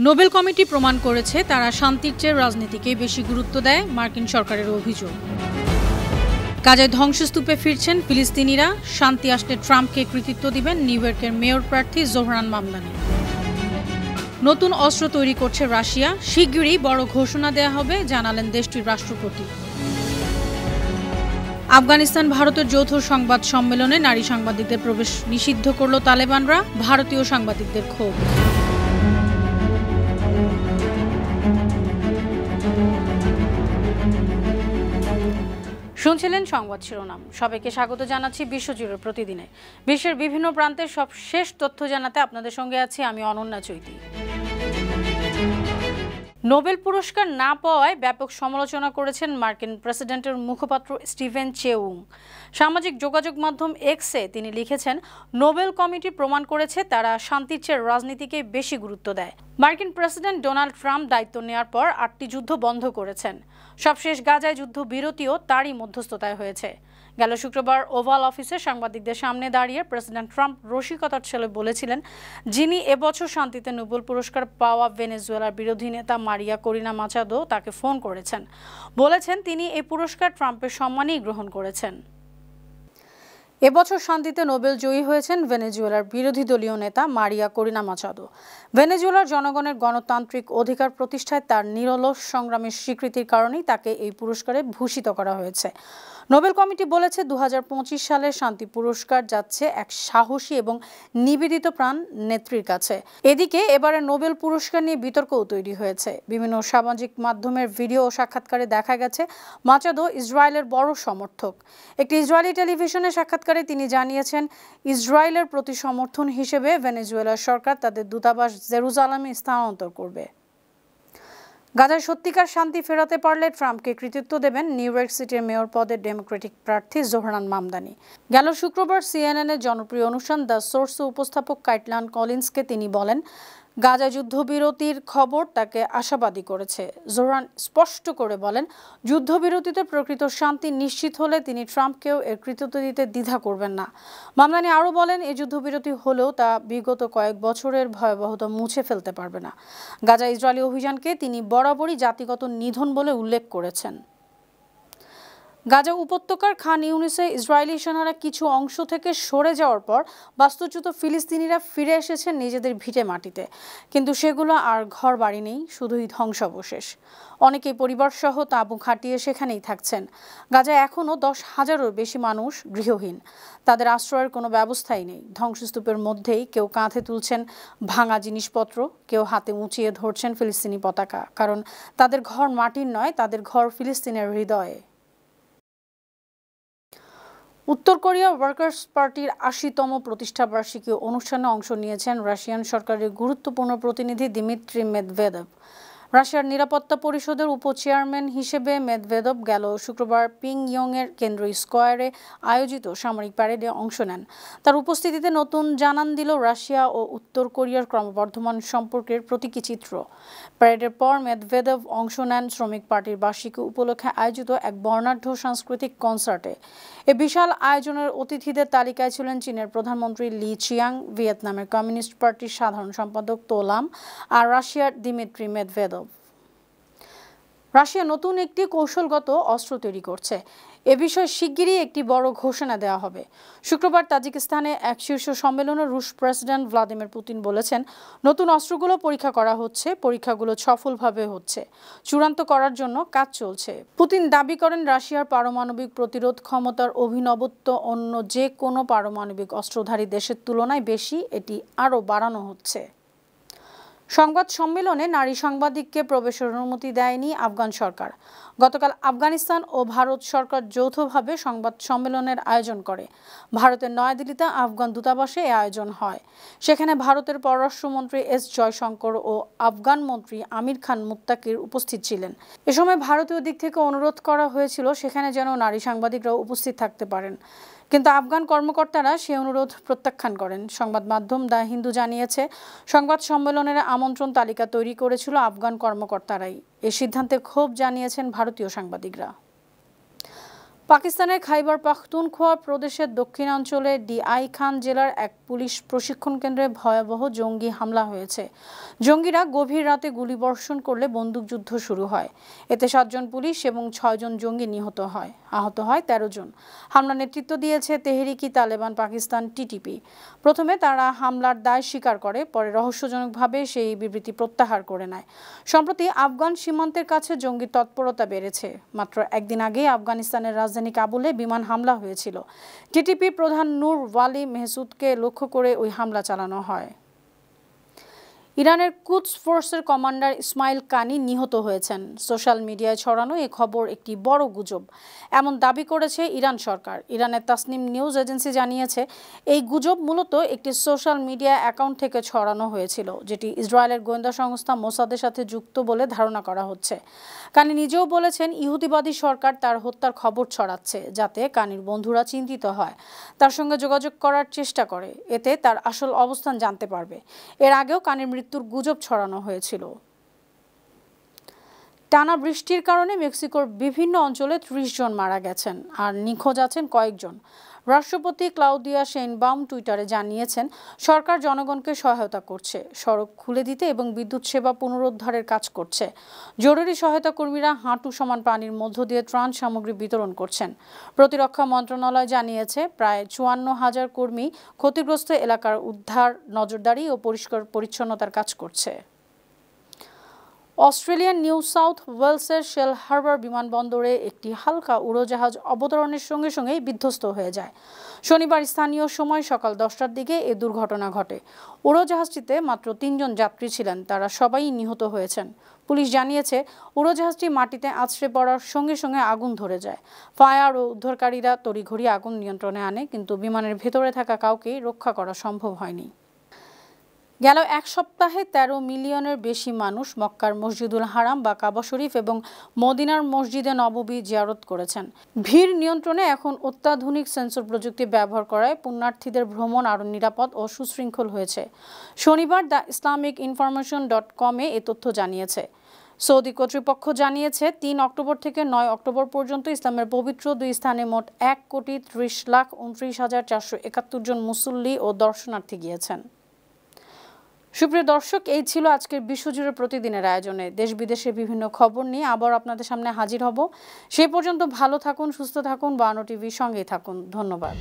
Nobel committee প্রমাণ করেছে তারা শান্তির চেয়ে রাজনীতিকে বেশি গুরুত্ব দেয়, মার্কিন সরকারের অভিযোগ। গাজায় ধ্বংসস্তূপে ফিরছেন ফিলিস্তিনিরা, শান্তি আসলে ট্রাম্পকে কৃতিত্ব দিবেন নিউ ইয়র্কের মেয়র প্রার্থী জোহরান মামদানি। নতুন অস্ত্র তৈরি করছে রাশিয়া, শিগগিরই বড় ঘোষণা দেয়া হবে, জানালেন দেশটির রাষ্ট্রপতি। আফগানিস্তান ভারতের যৌথ সংবাদ সম্মেলনে নারী সাংবাদিকদের প্রবেশ নিষিদ্ধ করল তালেবানরা, ভারতীয় সাংবাদিকদের ক্ষোভ। শুনছিলেন সংবাদ শিরোনাম। সবাইকে স্বাগত জানাচ্ছি বিশ্বজুড়ে প্রতিদিনে বিশ্বের বিভিন্ন প্রান্তের সব শেষ তথ্য জানাতে আপনাদের সঙ্গে আছি আমি অনন্যা চৈতি। নোবেল পুরস্কার না পাওয়ায় ব্যাপক সমালোচনা করেছেন মার্কিন প্রেসিডেন্টের মুখপাত্র স্টিভেন চেউং। সামাজিক যোগাযোগ মাধ্যম এক্সে তিনি লিখেছেন, নোবেল কমিটি প্রমাণ করেছে তারা শান্তির চেয়ে রাজনীতিকে বেশি গুরুত্ব দেয়। মার্কিন প্রেসিডেন্ট ডোনাল্ড ট্রাম্প দায়িত্ব নেওয়ার পর 8টি যুদ্ধ বন্ধ করেছেন। সবশেষ গাজায় যুদ্ধবিরতিও তারই মধ্যস্থতায় হয়েছে। গেল শুক্রবার ওভাল অফিসে সাংবাদিকদের সামনে দাঁড়িয়ে প্রেসিডেন্ট ট্রাম্প রসিকতার ছলে বলেছিলেন, যিনি এবছর শান্তিতে নোবেল পুরস্কার পাওয়া ভেনেজুয়েলার বিরোধী নেতা মারিয়া করিনা মাচাদো তাকে ফোন করেছেন, বলেছেন তিনি এই পুরস্কার ট্রাম্পের সম্মানেই গ্রহণ করেছেন। এবছর শান্তিতে নোবেল জয়ী হয়েছেন ভেনেজুয়েলার বিরোধী দলীয় নেতা মারিয়া করিনা মাচাদো। ভেনেজুয়েলার জনগণের গণতান্ত্রিক অধিকার প্রতিষ্ঠায় তার নিরলস সংগ্রামের স্বীকৃতির কারণেই তাকে এই পুরস্কারে ভূষিত করা হয়েছে। নোবেল কমিটি বলেছে 2025 সালের শান্তি পুরস্কার যাচ্ছে এক সাহসী এবং নিবেদিত প্রাণ নেত্রীর কাছে। এদিকে এবারে নোবেল পুরস্কার নিয়ে বিতর্কও তৈরি হয়েছে। বিভিন্ন সামাজিক মাধ্যমের ভিডিও ও সাক্ষাৎকারে দেখা গেছে মাচাদো ইসরায়েলের বড় সমর্থক। একটি ইসরায়েলি টেলিভিশনে সাক্ষাৎকারে তিনি জানিয়েছেন, ইসরায়েলের প্রতি সমর্থন হিসেবে ভেনেজুয়েলার সরকার তাদের দূতাবাস জেরুজালেমে স্থানান্তর করবে। গাজায় সত্যিকার শান্তি ফেরাতে পারলে ট্রাম্পকে কৃতিত্ব দেবেন নিউ ইয়র্ক সিটির মেয়র পদে ডেমোক্রেটিক প্রার্থী জোহরান মামদানি। গেল শুক্রবার সিএনএনের জনপ্রিয় অনুষ্ঠান দ্য সোর্সে উপস্থাপক কাইটলান কলিন্সকে তিনি বলেন, গাজা যুদ্ধবিরতির খবর তাকে আশাবাদী করেছে। জোহরান স্পষ্ট করে বলেন, যুদ্ধবিরতিতে প্রকৃত শান্তি নিশ্চিত হলে তিনি ট্রাম্পকেও এর কৃতিত্ব দিতে দ্বিধা করবেন না। মামদানি আরও বলেন, এই যুদ্ধবিরতি হলেও তা বিগত কয়েক বছরের ভয়াবহতা মুছে ফেলতে পারবে না। গাজা ইসরায়েলি অভিযানকে তিনি বরাবরই জাতিগত নিধন বলে উল্লেখ করেছেন। গাজা উপত্যকার খান ইউনিসে ইসরায়েলি সেনারা কিছু অংশ থেকে সরে যাওয়ার পর বাস্তুচ্যুত ফিলিস্তিনিরা ফিরে এসেছেন নিজেদের ভিটে মাটিতে, কিন্তু সেগুলো আর ঘর বাড়ি নেই, শুধুই ধ্বংসাবশেষ। অনেকেই পরিবারসহ তাঁবু খাটিয়ে সেখানেই থাকছেন। গাজায় এখনও 10,000-এরও বেশি মানুষ গৃহহীন, তাদের আশ্রয়ের কোনো ব্যবস্থাই নেই। ধ্বংসস্তূপের মধ্যেই কেউ কাঁধে তুলছেন ভাঙা জিনিসপত্র, কেউ হাতে উঁচিয়ে ধরছেন ফিলিস্তিনি পতাকা, কারণ তাদের ঘর মাটির নয়, তাদের ঘর ফিলিস্তিনের হৃদয়ে। উত্তর কোরিয়া ওয়ার্কার্স পার্টির 80তম প্রতিষ্ঠাবার্ষিকী অনুষ্ঠানে অংশ নিয়েছেন রাশিয়ান সরকারের গুরুত্বপূর্ণ প্রতিনিধি দিমিত্রি মেদভেদেভ। রাশিয়ার নিরাপত্তা পরিষদের উপচেয়ারম্যান হিসেবে মেদভেদেভ গেল শুক্রবার পিংইয়ংয়ের কেন্দ্রীয় স্কয়ারে আয়োজিত সামরিক প্যারেডে অংশ নেন। তার উপস্থিতিতে নতুন জানান দিল রাশিয়া ও উত্তর কোরিয়ার ক্রমবর্ধমান সম্পর্কের প্রতীকী চিত্র। প্যারেডের পর মেদভেদেভ অংশ নেন শ্রমিক পার্টির বার্ষিকী উপলক্ষে আয়োজিত এক বর্ণাঢ্য সাংস্কৃতিক কনসার্টে। এ বিশাল আয়োজনের অতিথিদের তালিকায় ছিলেন চীনের প্রধানমন্ত্রী লি চিয়াং, ভিয়েতনামের কমিউনিস্ট পার্টির সাধারণ সম্পাদক তো লাম আর রাশিয়ার দিমিত্রি মেদভেদেভ। রাশিয়া নতুন একটি কৌশলগত অস্ত্র তৈরি করছে। এ বিষয়ে শিগগিরই একটি বড় ঘোষণা দেওয়া হবে। শুক্রবার তাজিকিস্তানে এক শীর্ষ সম্মেলনে রুশ প্রেসিডেন্ট ভ্লাদিমির পুতিন বলেছেন, নতুন অস্ত্রগুলো পরীক্ষা করা হচ্ছে, পরীক্ষাগুলো সফলভাবে হচ্ছে, চূড়ান্ত করার জন্য কাজ চলছে। পুতিন দাবি করেন, রাশিয়ার পারমাণবিক প্রতিরোধ ক্ষমতার অভিনবত্ব অন্য যে কোনো পারমাণবিক অস্ত্রধারী দেশের তুলনায় বেশি, এটি আরও বাড়ানো হচ্ছে। সংবাদ সম্মেলনে নারী সাংবাদিককে প্রবেশের অনুমতি দেয়নি আফগান সরকার। গতকাল আফগানিস্তান ও ভারত সরকার যৌথভাবে সংবাদ সম্মেলনের আয়োজন করে। ভারতের নয়াদিল্লিতে আফগান দূতাবাসে এই আয়োজন হয়। সেখানে ভারতের পররাষ্ট্রমন্ত্রী এস জয়শঙ্কর ও আফগান মন্ত্রী আমির খান মুত্তাকির উপস্থিত ছিলেন। এ সময় ভারতীয় দিক থেকে অনুরোধ করা হয়েছিল সেখানে যেন নারী সাংবাদিকরাও উপস্থিত থাকতে পারেন, কিন্তু আফগান কর্মকর্তারা সে অনুরোধ প্রত্যাখ্যান করেন। সংবাদ মাধ্যম দ্য হিন্দু জানিয়েছে, সংবাদ সম্মেলনের আমন্ত্রণ তালিকা তৈরি করেছিল আফগান কর্মকর্তারাই। এ সিদ্ধান্তে ক্ষোভ জানিয়েছেন ভারতীয় সাংবাদিকরা। পাকিস্তানের খাইবার পাখতুনখোয়া প্রদেশের দক্ষিণাঞ্চলে ডিআই খান জেলার এক পুলিশ প্রশিক্ষণ কেন্দ্রে ভয়াবহ জঙ্গি হামলা হয়েছে। জঙ্গিরা গভীর রাতে গুলিবর্ষণ করলে বন্দুকযুদ্ধ শুরু হয়। এতে 7 জন পুলিশ এবং 6 জন জঙ্গি নিহত হয়। আহত হয় 13 জন। হামলা নেতৃত্ব দিয়েছে তেহরিকি তালেবান পাকিস্তান টিটিপি। প্রথমে তারা হামলার দায় স্বীকার করে, পরে রহস্যজনকভাবে সেই বিবৃতি প্রত্যাহার করে নেয়। সম্প্রতি আফগান সীমান্তের কাছে জঙ্গি তৎপরতা বেড়েছে। মাত্র একদিন আগে আফগানিস্তানের রাজধানী কাবুলে বিমান হামলা হয়েছিল। টিটিপি প্রধান নূর ওয়ালি মেহসুদকে লক্ষ্য করে ওই হামলা চালানো হয়। ইরানের কুদস ফোর্সের কমান্ডার ইসমাইল কানি নিহত হয়েছেন। সোশ্যাল মিডিয়ায় ছড়ানো এই খবর একটি বড় গুজব, এমন দাবি করেছে ইরান সরকার। ইরানের তাসনিম নিউজ এজেন্সি জানিয়েছে, এই গুজব মূলত একটি সোশ্যাল মিডিয়া অ্যাকাউন্ট থেকে ছড়ানো হয়েছিল, যেটি ইসরায়েলের গোয়েন্দা সংস্থা মোসাদের সাথে যুক্ত বলে ধারণা করা হচ্ছে। কানি নিজেও বলেছেন, ইহুদিবাদী সরকার তার হত্যার খবর ছড়াচ্ছে, যাতে কানির বন্ধুরা চিন্তিত হয়, তার সঙ্গে যোগাযোগ করার চেষ্টা করে, এতে তার আসল অবস্থান জানতে পারবে। এর আগেও কানির মৃত্যুর গুজব ছড়ানো হয়েছিল। টানা বৃষ্টির কারণে মেক্সিকোর বিভিন্ন অঞ্চলে 30 জন মারা গেছেন আর নিখোঁজ আছেন কয়েকজন। রাষ্ট্রপতি ক্লাউদিয়া শেইনবাউম টুইটারে জানিয়েছেন, সরকার জনগণকে সহায়তা করছে, সড়ক খুলে দিতে এবং বিদ্যুৎ সেবা পুনরুদ্ধারের কাজ করছে। জরুরি সহায়তা কর্মীরা হাঁটু সমান পানির মধ্য দিয়ে ত্রাণ সামগ্রী বিতরণ করছেন। প্রতিরক্ষা মন্ত্রণালয় জানিয়েছে, প্রায় 54,000 কর্মী ক্ষতিগ্রস্ত এলাকার উদ্ধার, নজরদারি ও পরিষ্কার পরিচ্ছন্নতার কাজ করছে। অস্ট্রেলিয়ার নিউ সাউথ ওয়েলসের শেল হারবার বিমানবন্দরে একটি হালকা উড়োজাহাজ অবতরণের সঙ্গে সঙ্গেই বিধ্বস্ত হয়ে যায়। শনিবার স্থানীয় সময় সকাল 10টার দিকে এ দুর্ঘটনা ঘটে। উড়োজাহাজটিতে মাত্র 3 জন যাত্রী ছিলেন, তারা সবাই নিহত হয়েছেন। পুলিশ জানিয়েছে, উড়োজাহাজটি মাটিতে আছড়ে পড়ার সঙ্গে সঙ্গে আগুন ধরে যায়। ফায়ার ও উদ্ধারকারীরা তড়িঘড়ি আগুন নিয়ন্ত্রণে আনে, কিন্তু বিমানের ভেতরে থাকা কাউকেই রক্ষা করা সম্ভব হয়নি। গেল এক সপ্তাহে 13 মিলিয়নের বেশি মানুষ মক্কার মসজিদুল হারাম বা কাবা শরীফ এবং মদিনার মসজিদে নববী জিয়ারত করেছেন। ভিড় নিয়ন্ত্রণে এখন অত্যাধুনিক সেন্সর প্রযুক্তি ব্যবহার করায় পুণ্যার্থীদের ভ্রমণ আরও নিরাপদ ও সুশৃঙ্খল হয়েছে। শনিবার দ্য ইসলামিক ইনফরমেশন.com এ তথ্য জানিয়েছে। সৌদি কর্তৃপক্ষ জানিয়েছে, 3 অক্টোবর থেকে 9 অক্টোবর পর্যন্ত ইসলামের পবিত্র 2 স্থানে মোট 1,30,29,471 জন মুসল্লি ও দর্শনার্থী গিয়েছেন। সুপ্রিয় দর্শক, এই ছিল আজকের বিশ্বজুড়ে প্রতিদিনের আয়োজনে। দেশ বিদেশের বিভিন্ন খবর নিয়ে আবার আপনাদের সামনে হাজির হব। সেই পর্যন্ত ভালো থাকুন, সুস্থ থাকুন, বায়ান্ন টিভির সঙ্গেই থাকুন। ধন্যবাদ।